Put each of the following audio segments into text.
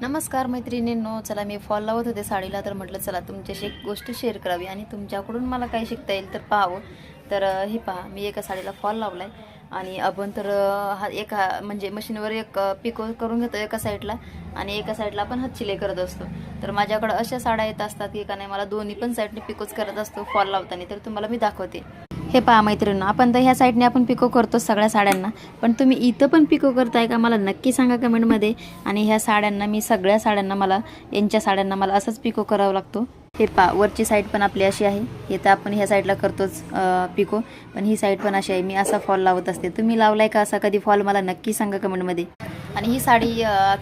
नमस्कार मैत्रिणींनो, चला मी फॉल लावत होते साडीला, तर म्हटलं चला तुमच्याशी एक गोष्ट शेअर करावी आणि तुमच्याकडून मला काय शिकता येईल तर पाहावं. तर हे पहा, मी एका साडीला फॉल लावलाय आणि आपण तर हा एका म्हणजे मशीनवर एक पिको करून घेतो एका साईडला आणि एका साईडला आपण हात शिलाई करत असतो. तर माझ्याकडे अशा साड्या येत असतात की का नाही, मला दोन्ही पण साईडने पिकोच करत असतो फॉल लावताना. तर तुम्हाला मी दाखवते. हे पहा मैत्रिणींनो, आपण तर ह्या साईडने आपण पिको करतो सगळ्या साड्यांना, पण तुम्ही इथं पण पिको करताय का मला नक्की सांगा कमेंटमध्ये. आणि ह्या साड्यांना मी सगळ्या साड्यांना यांच्या साड्यांना मला असंच पिको करावा लागतो. हे पहा, वरची साईड पण आपली अशी आहे. हे तर आपण ह्या साईडला करतोच पिको, पण ही साईड पण अशी आहे. मी असा फॉल लावत असते. तुम्ही लावलाय का असा कधी फॉल? मला नक्की सांगा कमेंटमध्ये. आणि ही साडी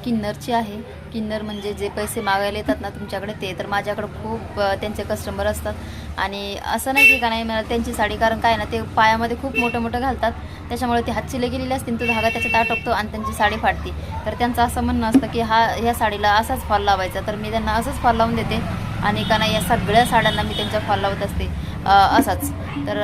किन्नरची आहे. किन्नर म्हणजे जे पैसे मागायला येतात ना तुमच्याकडे ते, तर माझ्याकडे खूप त्यांचे कस्टमर असतात. आणि असं नाही की का नाही मला त्यांची साडी, कारण काय ना ते पायामध्ये खूप मोठं मोठं घालतात, त्याच्यामुळे ते हातशिलाई गेलेली असते, तो धागा त्याच्यात अटकतो आणि त्यांची साडी फाटते. तर त्यांचं असं म्हणणं असतं की ह्या साडीला असाच फॉल लावायचा. तर मी त्यांना असंच फॉल लावून देते आणि का नाही या सगळ्या साड्यांना मी त्यांच्या फॉल लावत असते असाच. तर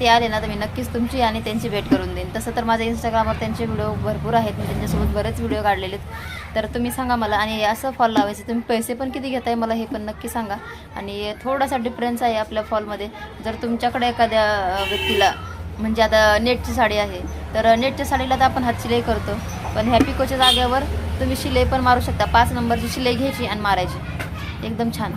ते आले ना तर मी नक्कीच तुमची आणि त्यांची भेट करून देईन. तसं तर माझ्या इंस्टाग्रामवर त्यांचे व्हिडिओ भरपूर आहेत, मी त्यांच्यासोबत बरेच व्हिडिओ काढलेले आहेत. तर तुम्ही सांगा मला. आणि असं फॉल लावायचं तुम्ही पैसे पण किती घेताय मला हे पण नक्की सांगा. आणि थोडासा डिफरन्स आहे आपल्या फॉलमध्ये. जर तुमच्याकडे एखाद्या व्यक्तीला म्हणजे आता नेटची साडी आहे, तर नेटच्या साडीला तर आपण हात शिलाई करतो, पण ह्या पिकोच्या जागेवर तुम्ही शिलाई पण मारू शकता. 5 नंबरची शिलाई घ्यायची आणि मारायची, एकदम छान.